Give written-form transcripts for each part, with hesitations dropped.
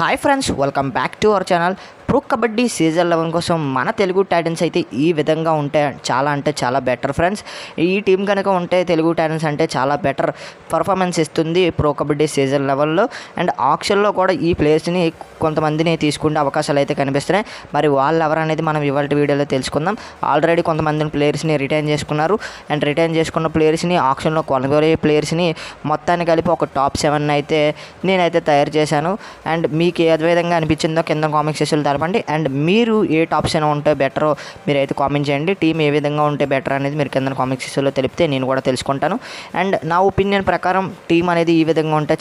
Hi friends, welcome back to our channel. Pro kabaddi season 11 కోసం మన Telugu Titans అయితే ఈ విధంగా ఉంటే చాలా బెటర్ ఫ్రెండ్స్. ఈ టీం కనుక ఉంటే తెలుగు టైటన్స్ అంటే చాలా బెటర్ పర్ఫార్మెన్స్ ఇస్తుంది ప్రో కబడ్డీ సీజన్ 11లో. అండ్ ఆక్షన్లో కూడా ఈ ప్లేయర్స్ని కొంతమందిని తీసుకునే అవకాశాలు అయితే కనిపిస్తున్నాయి. మరి వాళ్ళు ఎవరనేది మనం ఇవాళ వీడియోలో తెలుసుకుందాం. ఆల్రెడీ కొంతమందిని ప్లేయర్స్ని రిటైన్ చేసుకున్నారు. అండ్ రిటైన్ చేసుకున్న ప్లేయర్స్ని ఆక్షన్లో కొనగోలే ప్లేయర్స్ని మొత్తాన్ని కలిపి ఒక టాప్ 7 అయితే నేనైతే తయారు చేశాను. అండ్ మీకు ఏ విధంగా అనిపించిందో కింద కామెంట్ సెక్షన్లో తెలపండి. అండ్ మీరు ఏ టాప్ 7 ఉంటే బెటరో మీరైతే కామెంట్ చేయండి. టీం ఏ విధంగా ఉంటే బెటర్ అనేది మీరు కింద కామెంట్ సెక్షన్లో తెలిపితే నేను కూడా తెలుసుకుంటాను. అండ్ నా ఒపీనియన్ ప్రకారం టీం అనేది ఈ విధంగా ఉంటే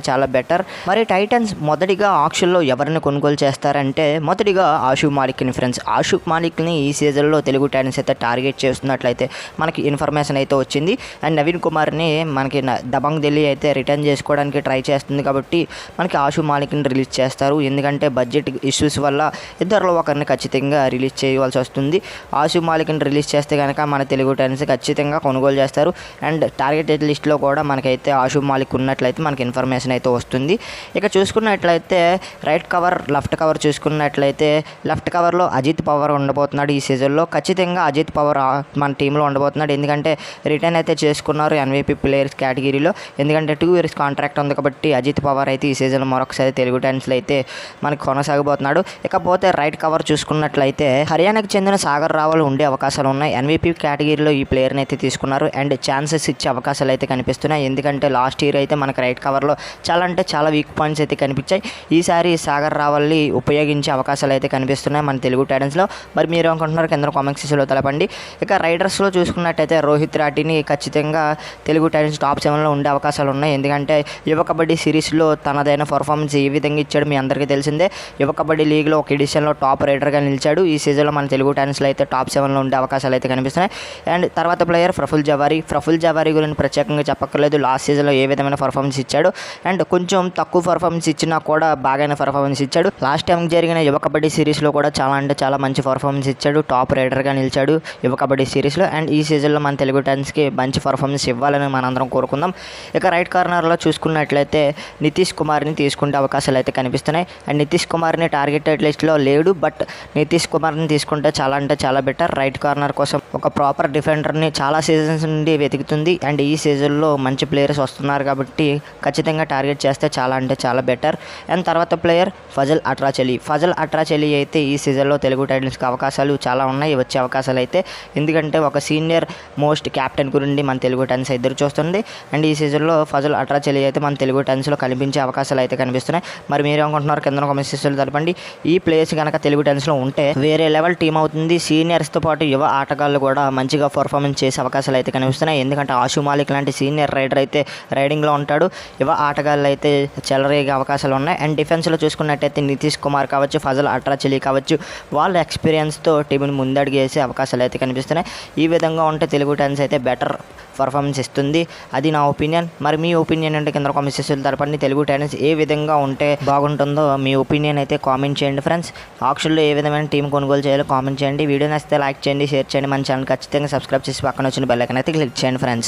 చాలా బెటర్. మరి టైటన్స్ మొదటిగా ఆక్షన్లో ఎవరిని కొనుగోలు చేస్తారంటే మొదటిగా ఆషు మాలిక్ని ఫ్రెండ్స్. ఆషు మాలిక్ని ఈ సీజన్లో తెలుగు టైటన్స్ అయితే టార్గెట్ చేస్తున్నట్లయితే మనకి ఇన్ఫర్మేషన్ అయితే వచ్చింది. అండ్ నవీన్ కుమార్ని మనకి దబంగ్ ఢిల్లీ అయితే రిటర్న్ చేసుకోవడానికి ట్రై చేస్తుంది కాబట్టి మనకి ఆషు మాలిక్ని రిలీజ్ చేస్తారు. ఎందుకంటే బడ్జెట్ ఇష్యూస్ వల్ల ఇద్దరిలో ఒకరిని ఖచ్చితంగా రిలీజ్ చేయవలసి వస్తుంది. ఆషు మాలిక్ని రిలీజ్ చేస్తే కనుక మన తెలుగు టైటన్స్ ఖచ్చితంగా కొనుగోలు చేస్తారు. అండ్ టార్గెటెడ్ లిస్ట్లో కూడా మనకైతే ఆషు మాలిక్ ఉన్నట్లయితే మనకి ఇన్ఫర్మేషన్ అయితే వస్తుంది. ఇక చూసుకున్నట్లయితే రైట్ కవర్ లెఫ్ట్ కవర్ చూసుకున్నట్లయితే లెఫ్ట్ కవర్లో అజిత్ పవార్ ఉండబోతున్నాడు. ఈ సీజన్లో ఖచ్చితంగా అజిత్ పవార్ మన టీంలో ఉండబోతున్నాడు. ఎందుకంటే రిటర్న్ అయితే చేసుకున్నారు ఎన్వీపీ ప్లేయర్స్ కేటగిరీలో. ఎందుకంటే 2 years కాంట్రాక్ట్ ఉంది కాబట్టి అజిత్ పవార్ అయితే ఈ సీజన్లో మరొకసారి తెలుగు టైటన్స్లో అయితే మనకి కొనసాగబోతున్నాడు. ఇకపోతే రైట్ కవర్ చూసుకున్నట్లయితే హర్యానాకి చెందిన సాగర్ రావల్ ఉండే అవకాశాలు ఉన్నాయి. ఎన్వీపీ కేటగిరీలో ఈ ప్లేయర్ని అయితే తీసుకున్నారు. అండ్ ఛాన్సెస్ ఇచ్చే అవకాశాలు అయితే కనిపిస్తున్నాయి. ఎందుకంటే లాస్ట్ ఇయర్ అయితే మనకు రైట్ కవర్లో చాలా వీక్ పాయింట్స్ అయితే కనిపించాయి. ఈసారి సాగర్ రావల్ని ఉపయోగించే అవకాశాలు అయితే కనిపిస్తున్నాయి మన తెలుగు టైటన్స్లో. మరి మీరు అనుకుంటున్నారు కింద కామెంట్ సెక్షన్లో తెలపండి. ఇక రైడర్స్లో చూసుకున్నట్టయితే రోహిత్ రాఠీని ఖచ్చితంగా తెలుగు టైటన్స్ టాప్ 7లో ఉండే అవకాశాలు ఉన్నాయి. ఎందుకంటే యువ కబడ్డీ సిరీస్లో తనదైన పర్ఫార్మెన్స్ ఏ విధంగా ఇచ్చాడు మీ అందరికీ తెలిసిందే. యువ కబడ్డీ లీగ్లో ఒక ఎడిషన్లో టాప్ రైడర్గా నిలిచాడు. ఈ సీజన్లో మన తెలుగు టైటన్స్లో అయితే టాప్ 7లో ఉండే అవకాశాలు అయితే కనిపిస్తున్నాయి. అండ్ తర్వాత ప్లేయర్ ప్రఫుల్ జవారీ గురించి ప్రత్యేకంగా చెప్పక్కర్లేదు. లాస్ట్ సీజన్లో ఏ విధమైన పర్ఫార్మెన్స్ ఇచ్చాడు. అండ్ కొంచెం తక్కువ పర్ఫార్మెన్స్ ఇచ్చినా కూడా బాగానే పర్ఫార్మెన్స్ ఇచ్చాడు. లాస్ట్ టైం జరిగిన యువ కబడ్డీ సిరీస్లో కూడా చాలా మంచి పర్ఫార్మెన్స్ ఇచ్చాడు. టాప్ రైడర్గా నిలిచాడు యువ కబడ్డీ సిరీస్లో. అండ్ ఈ సీజన్లో మన తెలుగు టైటన్స్కి మంచి పర్ఫార్మెన్స్ ఇవ్వాలని మనందరం కోరుకుందాం. ఇక రైట్ కార్నర్లో చూసుకున్నట్లయితే నితీష్ కుమార్ని తీసుకునే అవకాశాలు అయితే కనిపిస్తున్నాయి. అండ్ నితీష్ కుమార్ని టార్గెటెడ్ లిస్ట్లో లేడు, బట్ నితీష్ కుమార్ని తీసుకుంటే చాలా బెటర్. రైట్ కార్నర్ కోసం ఒక ప్రాపర్ డిఫెండర్ని చాలా సీజన్స్ నుండి వెతుకుతుంది. అండ్ ఈ సీజన్లో మంచి ప్లేయర్స్ వస్తున్నారు కాబట్టి ఖచ్చితంగా టార్గెట్ చేస్తే చాలా బెటర్. అండ్ తర్వాత ప్లేయర్ ఫజల్ అట్రాచెలి అయితే ఈ సీజన్లో తెలుగు టైటన్స్కి అవకాశాలు చాలా ఉన్నాయి, వచ్చే అవకాశాలు అయితే. ఎందుకంటే ఒక సీనియర్ మోస్ట్ క్యాప్టెన్ గురించి మన తెలుగు టైటన్స్ ఎదురు చూస్తుంది. అండ్ ఈ సీజన్లో ఫజల్ అట్రాచెలి అయితే మన తెలుగు టైటన్స్లో కనిపించే అవకాశాలు అయితే కనిపిస్తున్నాయి. మరి మీరు అనుకుంటున్నారు కింద కామెంట్ సెక్షన్లో తెలపండి. ఈ ప్లేయర్స్ కనుక తెలుగు టైటన్స్లో ఉంటే వేరే లెవెల్ టీం అవుతుంది. సీనియర్స్తో పాటు యువ ఆటగాళ్ళు కూడా మంచిగా పర్ఫార్మెన్స్ చేసే అవకాశాలు అయితే కనిపిస్తున్నాయి. ఎందుకంటే ఆషు మాలిక్ లాంటి సీనియర్ రైడర్ అయితే రైడింగ్లో ఉంటాడు. యువ ఆటగాళ్ళు అయితే చెలరేగే అవకాశాలు ఉన్నాయి. అండ్ డిఫెన్స్లో చూసుకున్నట్టయితే నితీష్ కుమార్ కావచ్చు, ఫజల్ అట్రాచెలి కావచ్చు, వాళ్ళ ఎక్స్పీరియన్స్తో టీంని ముందడుగు వేసే అవకాశాలు అయితే కనిపిస్తున్నాయి. ఈ విధంగా ఉంటే తెలుగు టైటన్స్ అయితే బెటర్ పర్ఫార్మెన్స్ ఇస్తుంది. అది నా ఒపీనియన్. మరి మీ ఒపీనియన్ అంటే కింద కామెంట్ సెక్షన్లో తెలపండి. తెలుగు టైటన్స్ ఏ విధంగా ఉంటే బాగుంటుందో మీ ఒపీనియన్ అయితే కామెంట్ చేయండి ఫ్రెండ్స్. ఆక్షన్లో ఏ విధమైన టీం కొనుగోలు చేయాలో కామెంట్ చేయండి. వీడియో నచ్చితే లైక్ చేయండి, షేర్ చేయండి. మన ఛానల్ ఖచ్చితంగా సబ్స్క్రైబ్ చేసి పక్కన వచ్చిన బెల్ ఐకాన్ అయితే క్లిక్ చేయండి ఫ్రెండ్స్.